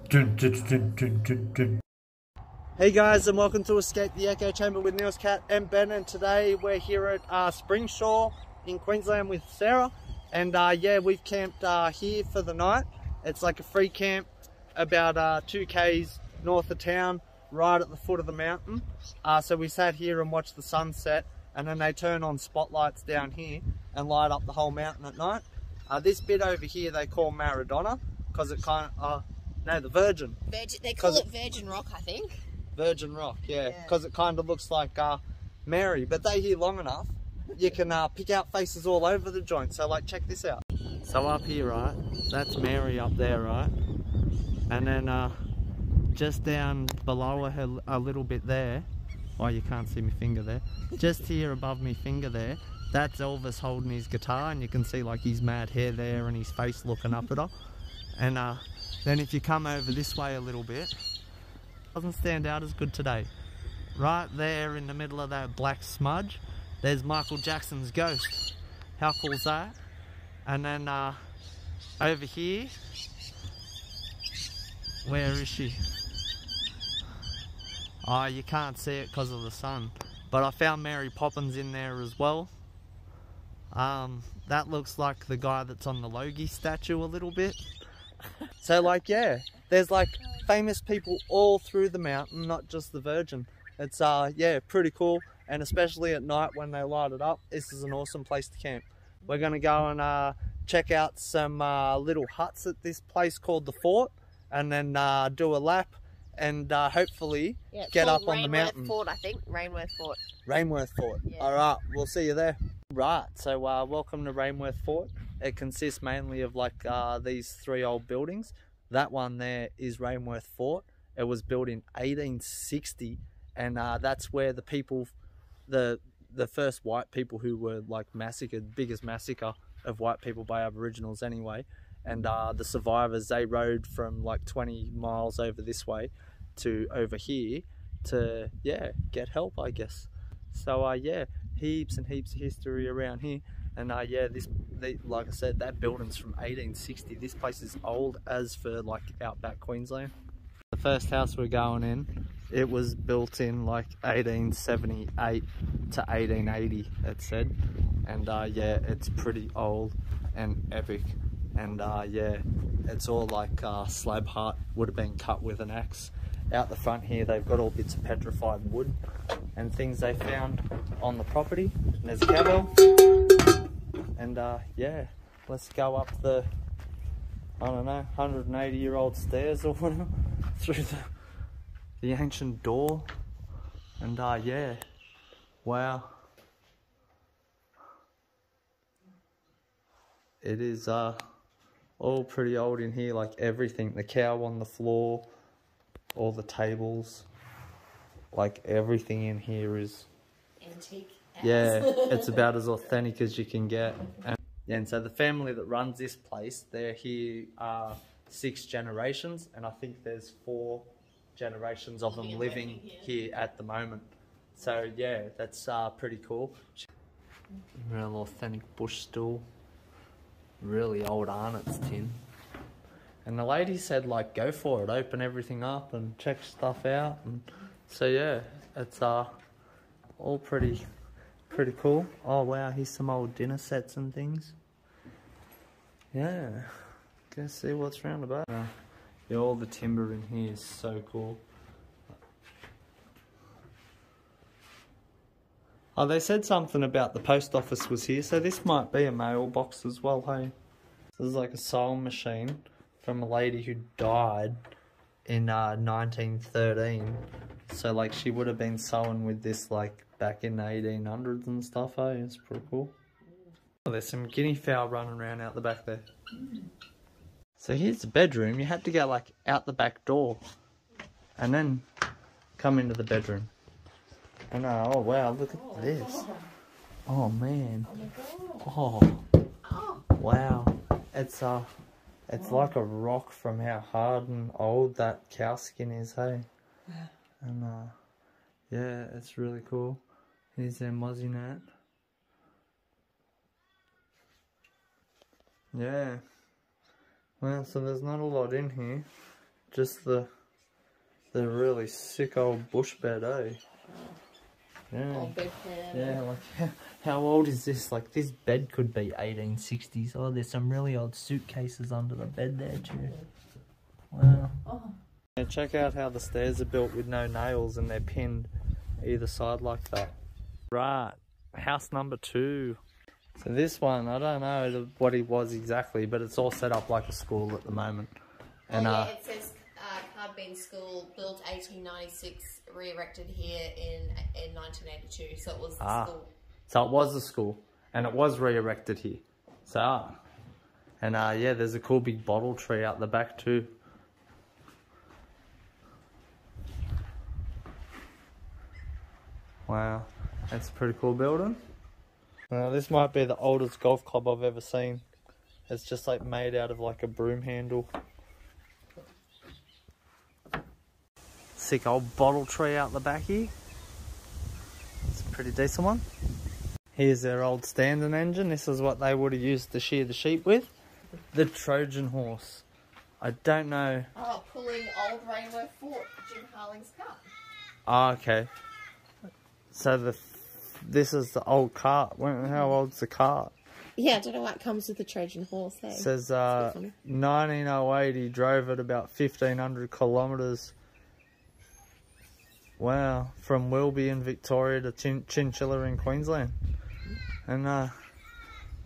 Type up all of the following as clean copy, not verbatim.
Hey guys, and welcome to Escape the Echo Chamber with Neil's Cat and Ben, and today we're here at SPRINGSURE in Queensland with Sarah, and yeah, we've camped here for the night. It's like a free camp about 2 k's north of town, right at the foot of the mountain. So we sat here and watched the sunset, and then they turn on spotlights down here and light up the whole mountain at night. This bit over here they call Maradona, because it kind of, no, the Virgin. They call it Virgin Rock, I think. Virgin Rock, yeah, because it kind of looks like Mary, but they here long enough, you can pick out faces all over the joint. So like, check this out. So up here, right, that's Mary up there, right? And then just down below her a little bit there, oh, you can't see my finger there, just here above my finger there, that's Elvis holding his guitar, and you can see like his mad hair there and his face looking up at her. And then if you come over this way a little bit, doesn't stand out as good today. Right there in the middle of that black smudge, there's Michael Jackson's ghost. How cool is that? And then over here, where is she? Oh, you can't see it because of the sun. But I found Mary Poppins in there as well. That looks like the guy that's on the Logie statue a little bit. So like, yeah, there's like famous people all through the mountain, not just the Virgin. It's yeah, pretty cool, and especially at night when they light it up, this is an awesome place to camp. We're gonna go and check out some little huts at this place called the Fort, and then do a lap, and hopefully get up on the mountain. Rainworth Fort, I think. Rainworth Fort. Rainworth Fort. Yeah. All right, we'll see you there. Right, so welcome to Rainworth Fort. It consists mainly of like these 3 old buildings. That one there is Rainworth Fort. It was built in 1860, and that's where the people, the first white people who were like massacred, biggest massacre of white people by Aboriginals anyway, and the survivors, they rode from like 20 miles over this way to over here to, yeah, get help, I guess. So yeah, heaps and heaps of history around here. And yeah, like I said, that building's from 1860. This place is old as for like outback Queensland. The first house we're going in, it was built in like 1878 to 1880, it said. And yeah, it's pretty old and epic. And yeah, it's all like slab hut, would have been cut with an axe. Out the front here, they've got all bits of petrified wood and things they found on the property. And there's a cowbell. And yeah, let's go up the, I don't know, 180-year-old stairs or whatever, through the ancient door. And yeah, wow. It is all pretty old in here, like everything. The cow on the floor, all the tables, like everything in here is antique. Yeah, it's about as authentic as you can get. And so the family that runs this place, they're here 6 generations, and I think there's 4 generations of them living here at the moment. So yeah, that's pretty cool. Real authentic bush stool, really old Arnott's tin. And the lady said like, go for it, open everything up and check stuff out. And so yeah, it's all pretty cool. Oh wow, here's some old dinner sets and things. Yeah, go see what's round about. Yeah, all the timber in here is so cool. Oh, they said something about the post office was here, so this might be a mailbox as well, hey? This is like a sewing machine from a lady who died in 1913. So like, she would have been sewing with this like back in the 1800s and stuff, hey? It's pretty cool. Oh, there's some guinea fowl running around out the back there. So here's the bedroom. You had to go like out the back door and then come into the bedroom. And oh wow, look at this. Oh man. Oh wow. It's like a rock from how hard and old that cow skin is, hey? And yeah, it's really cool. Here's their mozzie net. Yeah. Well, so there's not a lot in here. Just the really sick old bush bed, eh? Yeah. Old bed pan. Yeah, like how old is this? Like this bed could be 1860s. Oh, there's some really old suitcases under the bed there too. Wow. Oh. Yeah, check out how the stairs are built with no nails and they're pinned either side like that. Right, house number 2. So this one, I don't know what it was exactly, but it's all set up like a school at the moment. And yeah, it says Cardbean School, built 1896, re-erected here in 1982. So it was the school. So it was a school, and it was re-erected here. So, and yeah, there's a cool big bottle tree out the back too. Wow, that's a pretty cool building. Now this might be the oldest golf club I've ever seen. It's just like made out of like a broom handle. Sick old bottle tree out the back here. It's a pretty decent one. Here's their old standing engine. This is what they would have used to shear the sheep with. The Trojan horse. I don't know. Oh, pulling old Rainworth Fort, Jim Harling's cart. Ah, okay. So this is the old cart. How old's the cart? Yeah, I don't know why it comes with the Trojan horse. Hey? It says 1908 he drove it about 1,500 kilometres. Wow, from Wilby in Victoria to Chinchilla in Queensland. And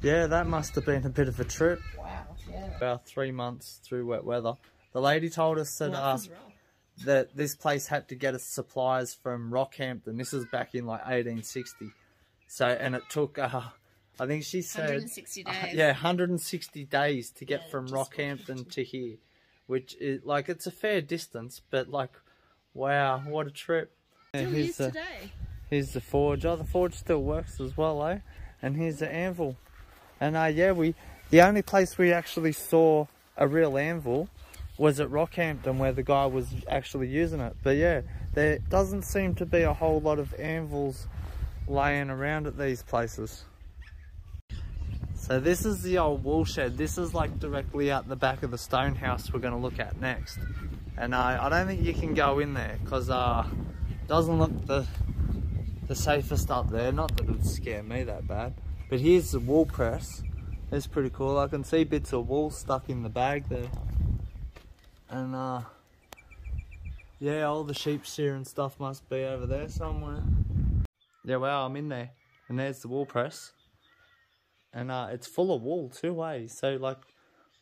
yeah, that must have been a bit of a trip. Wow, yeah. About 3 months through wet weather. The lady told us that that this place had to get its supplies from Rockhampton. This is back in like 1860. So, and it took, I think she said 160 days. yeah, 160 days to get from Rockhampton to here, which is like, it's a fair distance, but like, wow, what a trip. Still used today. Here's the forge. Oh, the forge still works as well, eh? And here's the anvil. And yeah, the only place we actually saw a real anvil was at Rockhampton, where the guy was actually using it. But yeah, there doesn't seem to be a whole lot of anvils laying around at these places. So this is the old wool shed. This is like directly out the back of the stone house we're going to look at next. And I don't think you can go in there because it doesn't look the safest up there. Not that it would scare me that bad. But here's the wool press. It's pretty cool. I can see bits of wool stuck in the bag there. And yeah, all the sheep shear and stuff must be over there somewhere. Yeah, wow, I'm in there. And there's the wool press. And it's full of wool too, eh? So like,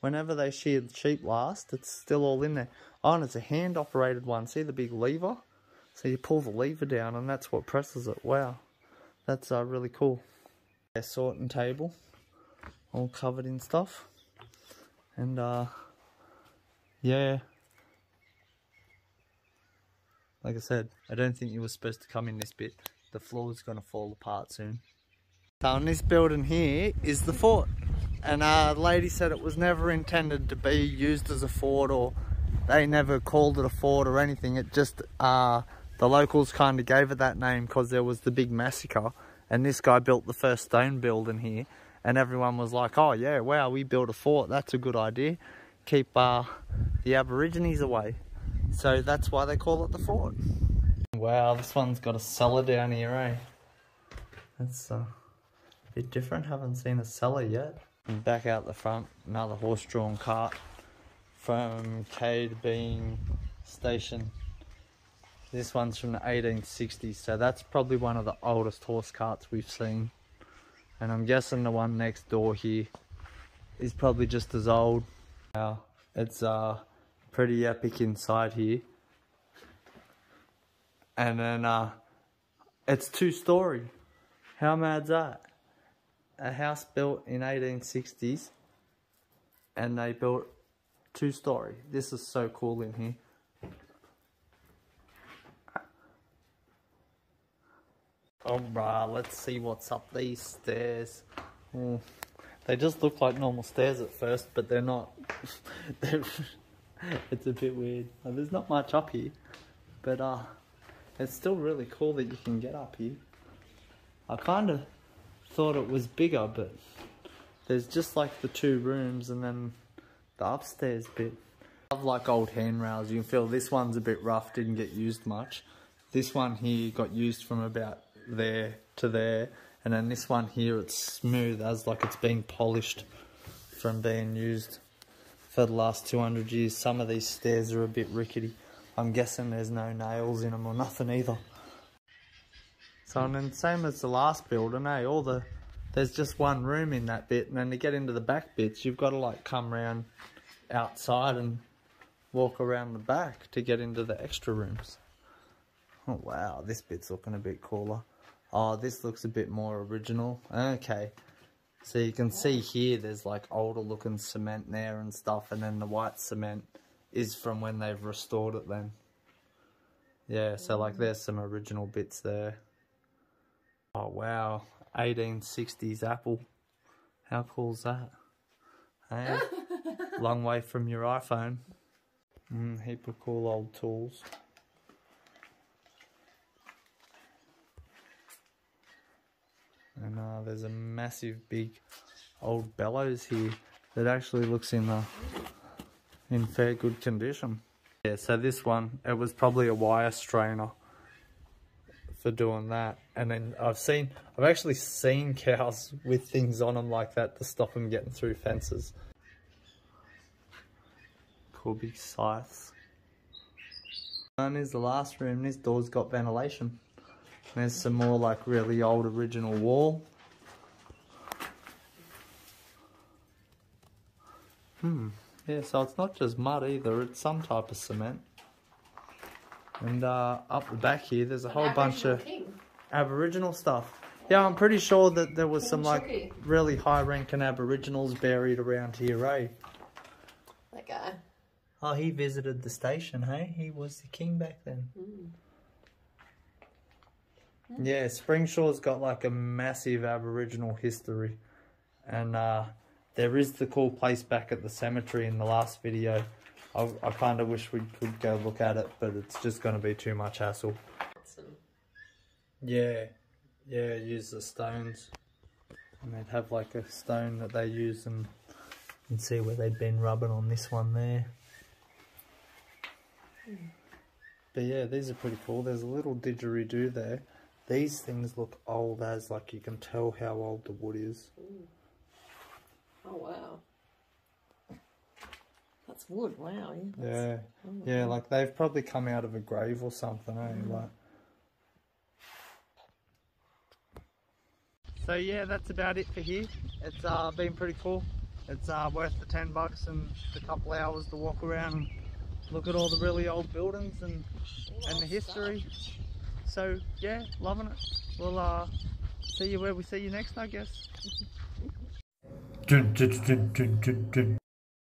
whenever they shear the sheep last, it's still all in there. Oh, and it's a hand operated one. See the big lever? So you pull the lever down and that's what presses it. Wow, that's really cool. A sorting table, all covered in stuff. And yeah, like I said, I don't think you were supposed to come in this bit. The floor's gonna fall apart soon. So in this building here is the fort. And the lady said it was never intended to be used as a fort, or they never called it a fort or anything. It just, the locals kind of gave it that name because there was the big massacre. And this guy built the first stone building here. And everyone was like, oh yeah, wow, we built a fort. That's a good idea. Keep the Aborigines away. So that's why they call it the fort. Wow, this one's got a cellar down here, eh? That's a bit different. Haven't seen a cellar yet. And back out the front, another horse-drawn cart from Cade Station. This one's from the 1860s, so that's probably one of the oldest horse carts we've seen. And I'm guessing the one next door here is probably just as old. Wow, it's pretty epic inside here. And then it's 2-story. How mad's that? A house built in 1860s and they built 2-story. This is so cool in here. Alright, let's see what's up these stairs. They just look like normal stairs at first, but they're not. It's a bit weird. There's not much up here, but it's still really cool that you can get up here. I kind of thought it was bigger, but there's just like the 2 rooms and then the upstairs bit. I love like old handrails. You can feel this one's a bit rough, didn't get used much. This one here got used from about there to there, and then this one here, it's smooth as like it's been polished from being used for the last 200 years. Some of these stairs are a bit rickety. I'm guessing there's no nails in them or nothing either. So, and then same as the last building, eh? There's just one room in that bit, and then to get into the back bits, you've got to like come around outside and walk around the back to get into the extra rooms. Oh wow, this bit's looking a bit cooler. Oh, this looks a bit more original. Okay, so you can see here there's like older looking cement there and stuff, and then the white cement is from when they've restored it then. Yeah, so like there's some original bits there. Oh wow, 1860s apple. How cool is that? Hey? Long way from your iPhone. Heap of cool old tools. And there's a massive big old bellows here that actually looks in fair good condition. Yeah, so this one, it was probably a wire strainer for doing that. And then I've actually seen cows with things on them like that to stop them getting through fences. Cool big scythes. And here's the last room. This door's got ventilation. There's some more like really old original wall. Yeah, so it's not just mud either, it's some type of cement. And up the back here, there's a whole bunch of Aboriginal stuff. Yeah, I'm pretty sure that there was some like really high-ranking Aboriginals buried around here, eh? That guy. Oh, he visited the station, hey? He was the king back then. Yeah, SPRINGSURE's got like a massive Aboriginal history. And there is the cool place back at the cemetery in the last video. I kind of wish we could go look at it, but it's just going to be too much hassle. Yeah, use the stones. And they'd have like a stone that they use, and you can see where they'd been rubbing on this one there. But yeah, these are pretty cool. There's a little didgeridoo there. These things look old as, like you can tell how old the wood is. Oh wow. That's wood, wow. Yeah, yeah, like they've probably come out of a grave or something, eh? Like. So yeah, that's about it for here. It's been pretty cool. It's worth the $10 and a couple hours to walk around and look at all the really old buildings and the history. So yeah, loving it. We'll see you where we see you next, I guess.